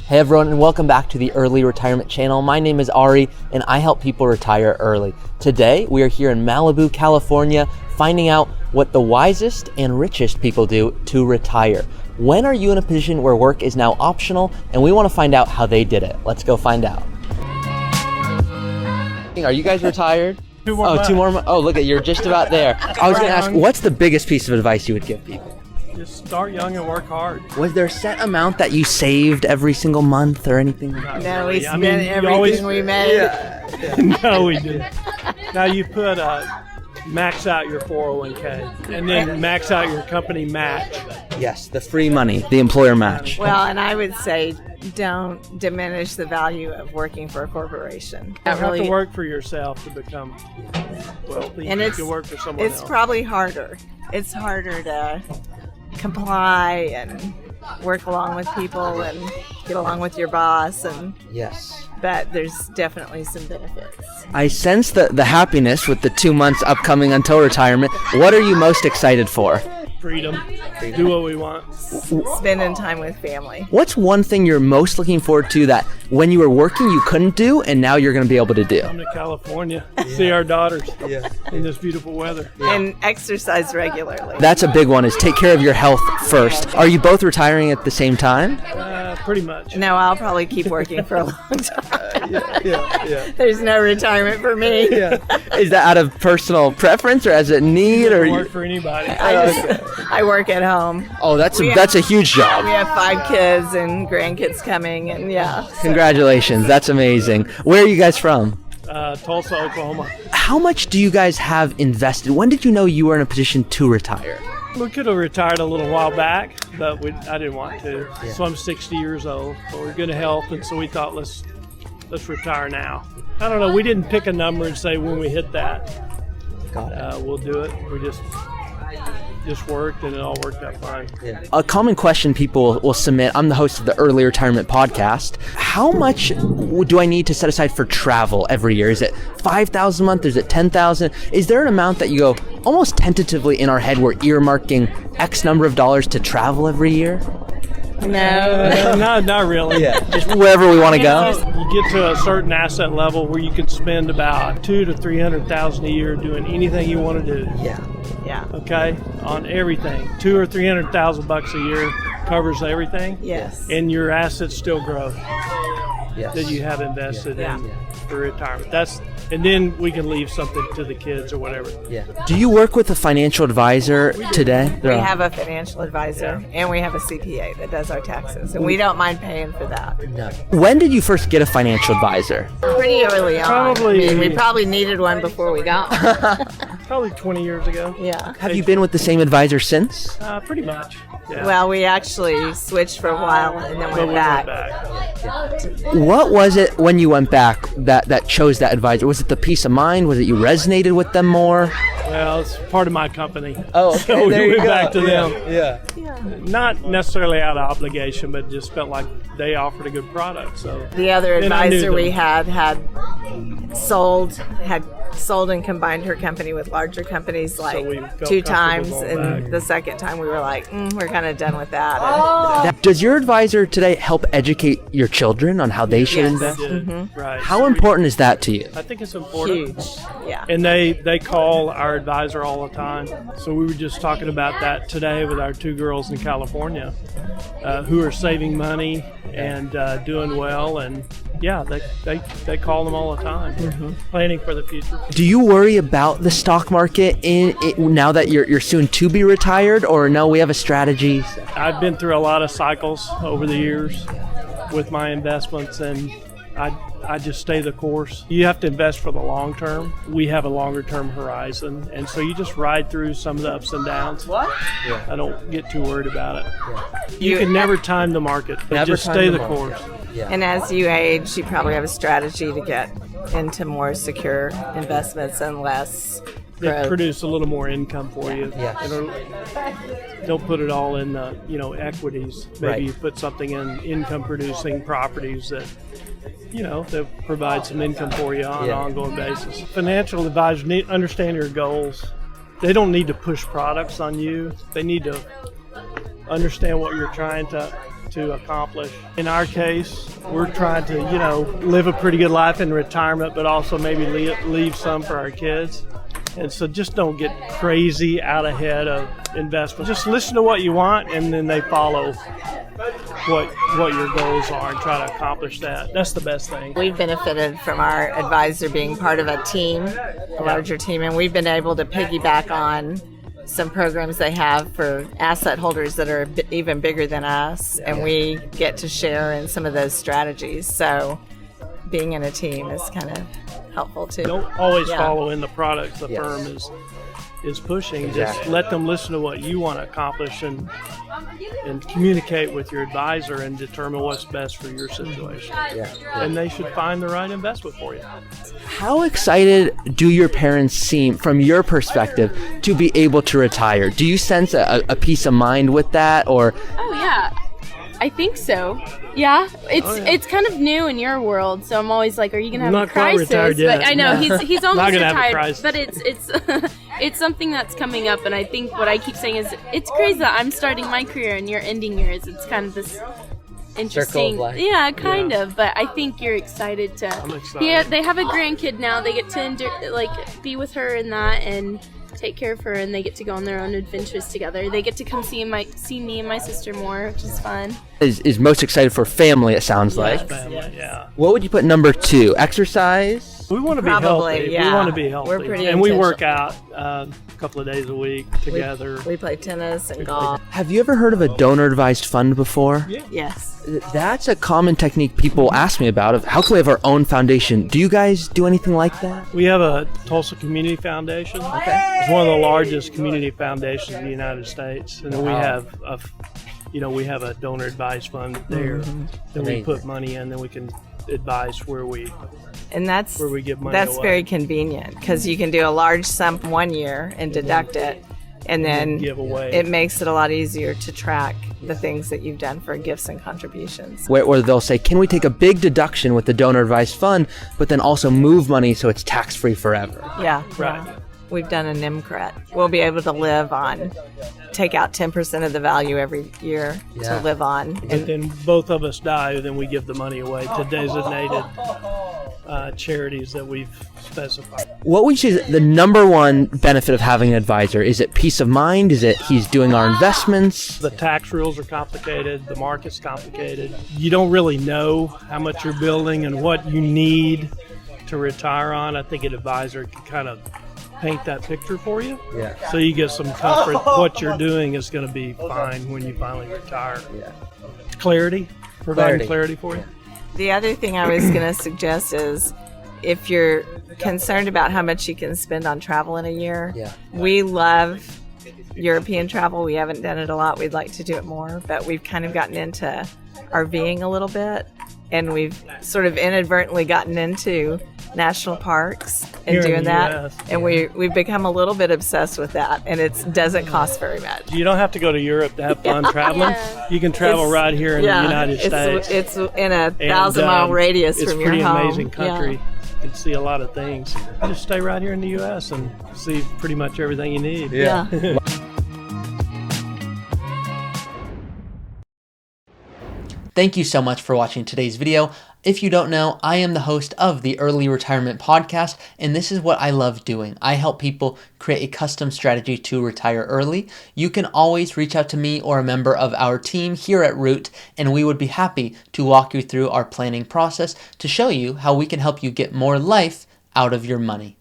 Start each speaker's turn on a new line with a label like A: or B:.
A: Hey everyone, and welcome back to the Early Retirement Channel. My name is Ari, and I help people retire early. Today, we are here in Malibu, California, finding out what the wisest and richest people do to retire. When are you in a position where work is now optional? And we want to find out how they did it. Let's go find out. Are you guys retired?
B: Two more months.
A: Oh, look at, you're just about there. I was going to ask, what's the biggest piece of advice you would give people?
B: Just start young and work hard.
A: Was there a set amount that you saved every single month or anything?
C: No, we spent everything we made.
B: No, we didn't. Now you put max out your 401k and then max out your company match.
A: Yes, the free money, the employer match.
C: Well, and I would say don't diminish the value of working for a corporation.
B: You have to work for yourself to become wealthy.
C: And
B: you can work for someone else.
C: It's probably harder. It's harder to comply and work along with people and get along with your boss, and
A: yes,
C: but there's definitely some benefits.
A: I sense the happiness with the 2 months upcoming until retirement. What are you most excited for?
B: Freedom. Do what we want.
C: Spending time with family.
A: What's one thing you're most looking forward to that when you were working you couldn't do and now you're going to be able to do?
B: Come to California, see our daughters in this beautiful weather.
C: And exercise regularly.
A: That's a big one, is take care of your health first. Are you both retiring at the same time?
B: Pretty much.
C: No, I'll probably keep working for a long time.
B: Yeah.
C: There's no retirement for me.
A: Is that out of personal preference or as a need?
B: Or work for anybody.
C: I work at home.
A: Oh, that's a huge job.
C: We have 5 kids and grandkids coming, and
A: Congratulations, that's amazing. Where are you guys from?
B: Tulsa, Oklahoma.
A: How much do you guys have invested? When did you know you were in a position to retire?
B: We could have retired a little while back, but I didn't want to. So I'm 60 years old, but we're good health, and so we thought let's retire now. I don't know. We didn't pick a number and say when we hit that, we'll do it. We just worked, and it all worked out fine.
A: A common question people will submit, I'm the host of the Early Retirement Podcast. How much do I need to set aside for travel every year? Is it $5,000 a month? Is it $10,000? Is there an amount that you go almost tentatively in our head we're earmarking X number of dollars to travel every year?
C: No.
B: Not really.
A: Just wherever we want to go.
B: You get to a certain asset level where you can spend about $200,000 to $300,000 a year doing anything you want to do.
C: Yeah.
B: Okay, on everything. $200,000 or $300,000 a year covers everything.
C: Yes.
B: And your assets still grow.
A: Yes.
B: That you have invested in for retirement. And then we can leave something to the kids or whatever.
A: Do you work with a financial advisor today?
C: We have a financial advisor, and we have a CPA that does our taxes, and we don't mind paying for that.
A: No. When did you first get a financial advisor?
C: Pretty early on.
B: Probably.
C: We probably needed one before we got one.
B: Probably 20 years ago.
C: Yeah.
A: Have you been with the same advisor since?
B: Pretty much. Yeah.
C: Well, we actually switched for a while and then went back.
A: What was it when you went back that chose that advisor? Was it the peace of mind? Was it you resonated with them more?
B: Well, it's part of my company.
A: Oh, okay.
B: So we went back to them.
A: Yeah.
B: Not necessarily out of obligation, but just felt like they offered a good product. So
C: the other
B: then I knew
C: advisor
B: them.
C: we had sold and combined her company with larger companies like
B: we felt
C: 2
B: comfortable
C: times,
B: going
C: and
B: back.
C: the second time we were like, we're kind of done with that.
A: Does your advisor today help educate your children on how they should
C: Yes.
A: invest?
B: Did. Right.
A: How important is that to you?
B: I think it's important.
C: Huge. Yeah.
B: And they call our advisor all the time. So we were just talking about that today with our 2 girls in California who are saving money and doing well. And they call them all the time, planning for the future.
A: Do you worry about the stock market now that you're soon to be retired, or no, we have a strategy?
B: I've been through a lot of cycles over the years with my investments, and I just stay the course. You have to invest for the long term. We have a longer term horizon, and so you just ride through some of the ups and downs. I don't get too worried about it. You can never time the market, but just stay the course.
C: And as you age, you probably have a strategy to get into more secure investments and less
B: They
C: growth.
B: produce a little more income for you. Don't put it all in equities. Maybe you put something in income producing properties that that provide some income for you on an ongoing basis. Financial advisors need to understand your goals. They don't need to push products on you. They need to understand what you're trying to to accomplish. In our case, we're trying to, live a pretty good life in retirement, but also maybe leave some for our kids. And so just don't get crazy out ahead of investment. Just listen to what you want, and then they follow what your goals are and try to accomplish that. That's the best thing.
C: We've benefited from our advisor being part of a team, a larger team, and we've been able to piggyback on some programs they have for asset holders that are even bigger than us, and we get to share in some of those strategies. So being in a team is kind of helpful too.
B: Don't always follow in the products the firm is pushing.
A: Exactly.
B: Just let them listen to what you want to accomplish and communicate with your advisor and determine what's best for your situation. And they should find the right investment for you.
A: How excited do your parents seem, from your perspective, to be able to retire? Do you sense a peace of mind with that, or?
D: Oh yeah, I think so. Yeah, it's kind of new in your world, so I'm always like, are you gonna have a crisis? But I know he's almost retired, but it's it's something that's coming up, and I think what I keep saying is it's crazy that I'm starting my career and you're ending yours. It's kind of this interesting, yeah, kind of. But I think you're excited to.
B: I'm excited.
D: Yeah, they have a grandkid now. They get to be with her and that, and take care of her, and they get to go on their own adventures together. They get to come see me and my sister more, which is fun.
A: Is most excited for family, it sounds like.
B: Family, yeah.
A: What would you put number 2? Exercise?
B: We want to be
C: Probably,
B: healthy.
C: yeah.
B: We want to be healthy.
C: We're pretty
B: and we work
C: intentional.
B: out a couple of days a week together.
C: We play tennis and golf.
A: Have you ever heard of a donor-advised fund before?
C: Yes.
A: That's a common technique people ask me about, of how can we have our own foundation. Do you guys do anything like that?
B: We have a Tulsa Community Foundation. It's one of the largest community foundations in the United States, and then we have a donor advised fund there. Then we put money in, then we can advise where we give money
C: that's
B: away.
C: very convenient, because you can do a large sum one year and deduct it, and then
B: give away.
C: It makes it a lot easier to track the things that you've done for gifts and contributions.
A: Where they'll say, can we take a big deduction with the donor advised fund, but then also move money so it's tax-free forever?
C: Yeah.
B: Right.
C: Yeah. We've done an IMCRET. We'll be able to take out 10% of the value every year to live on.
B: But then both of us die, then we give the money away to designated charities that we've specified.
A: What would you say the number one benefit of having an advisor? Is it peace of mind? Is it he's doing our investments?
B: The tax rules are complicated. The market's complicated. You don't really know how much you're building and what you need to retire on. I think an advisor can kind of paint that picture for you.
A: Yeah.
B: So you get some comfort. What you're doing is going to be fine when you finally retire.
A: Yeah.
B: Clarity. Providing clarity for you.
C: The other thing I was going to suggest is, if you're concerned about how much you can spend on travel in a year, we love European travel. We haven't done it a lot. We'd like to do it more, but we've kind of gotten into RVing a little bit, and we've sort of inadvertently gotten into national parks and
B: Here in
C: doing
B: the
C: that.
B: US.
C: And we've become a little bit obsessed with that, and it doesn't cost very much.
B: You don't have to go to Europe to have fun traveling.
D: Yeah.
B: You can travel right here in the United States.
C: It's in a 1,000-mile radius from your home.
B: It's a pretty amazing
C: Yeah.
B: country. You can see a lot of things. You just stay right here in the U.S. and see pretty much everything you need.
C: Yeah.
A: Thank you so much for watching today's video. If you don't know, I am the host of the Early Retirement Podcast, and this is what I love doing. I help people create a custom strategy to retire early. You can always reach out to me or a member of our team here at Root, and we would be happy to walk you through our planning process to show you how we can help you get more life out of your money.